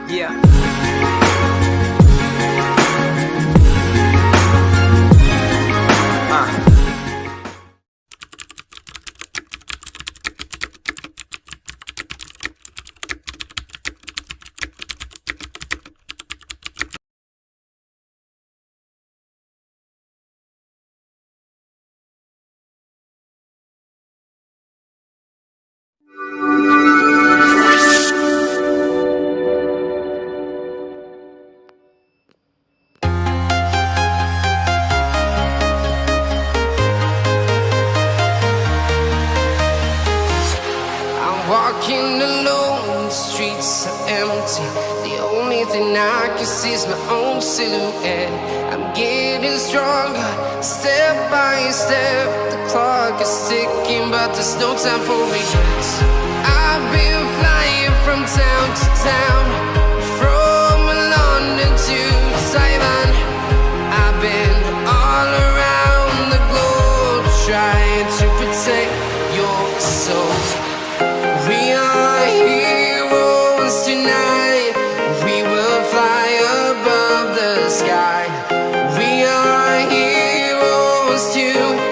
Yeah. Walking alone, the streets are empty. The only thing I can see is my own silhouette. I'm getting stronger, step by step. The clock is ticking, but there's no time for regrets. I've been flying from town to town, from London to Taiwan. I've been all around the globe, trying to protect your soul. We are heroes tonight. We will fly above the sky. We are heroes tonight.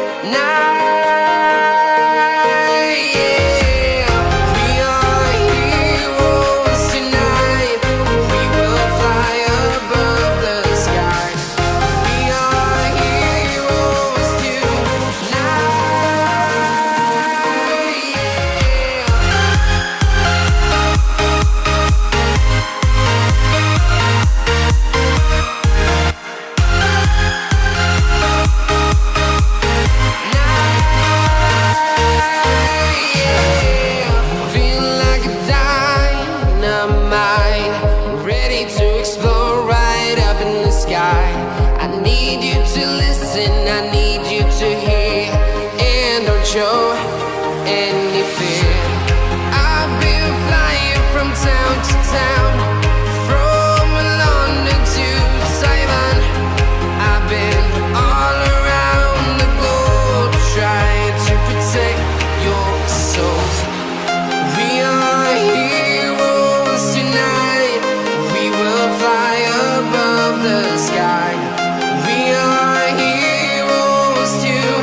Yeah. We are heroes tonight. We will fly above the sky. We are heroes tonight. Show any fear. I've been flying from town to town, from London to Taiwan. I've been all around the globe, trying to protect your soul. We are heroes tonight. We will fly above the sky. We are heroes tonight.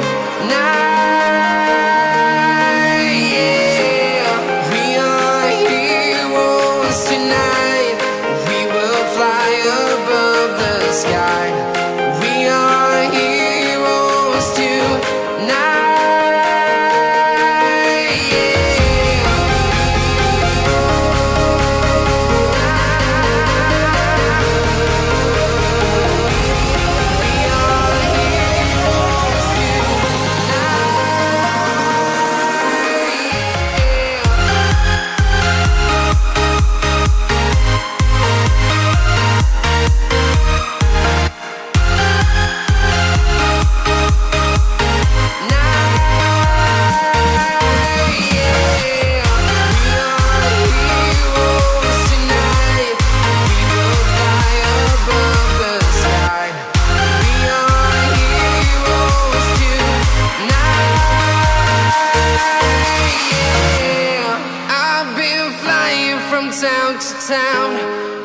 Town to town,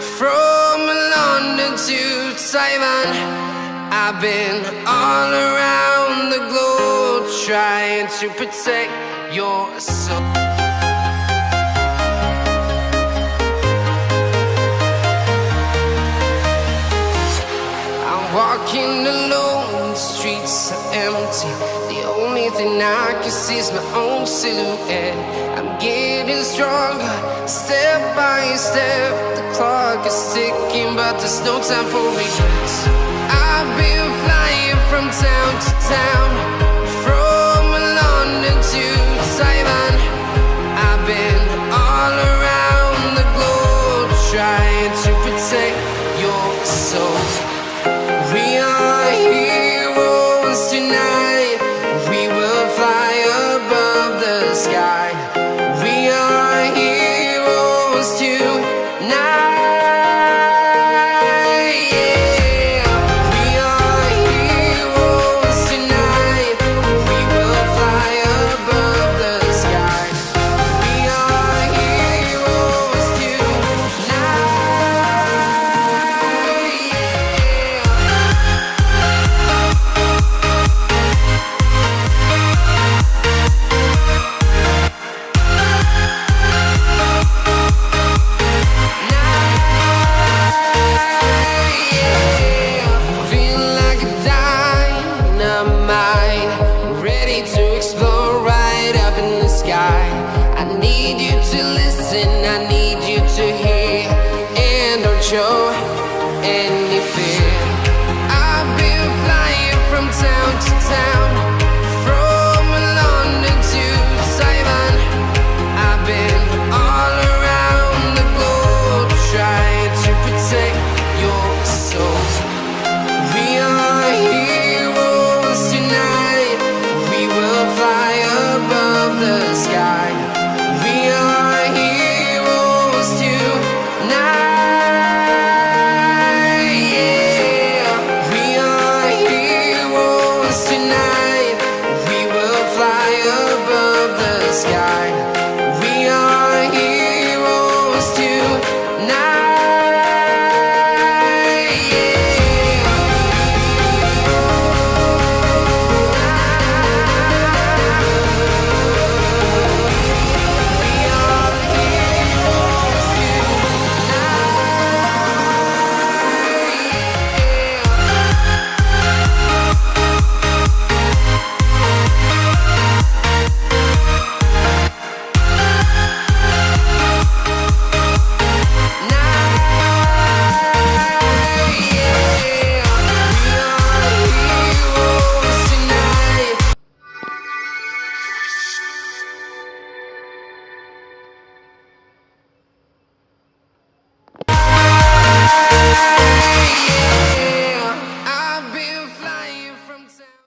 from London to Taiwan. I've been all around the globe, trying to protect your soul. I'm walking alone, the streets are empty. The only thing I can see is my own silhouette. I'm getting stronger, step by step. The clock is ticking, but there's no time for regrets. I've been flying from town to town, from London to Taiwan. I've been all around the globe, trying to protect your soul. We are heroes tonight. We will fly above the sky. We are heroes tonight. Yeah. We are heroes tonight. We will fly above the sky. We are heroes tonight. high.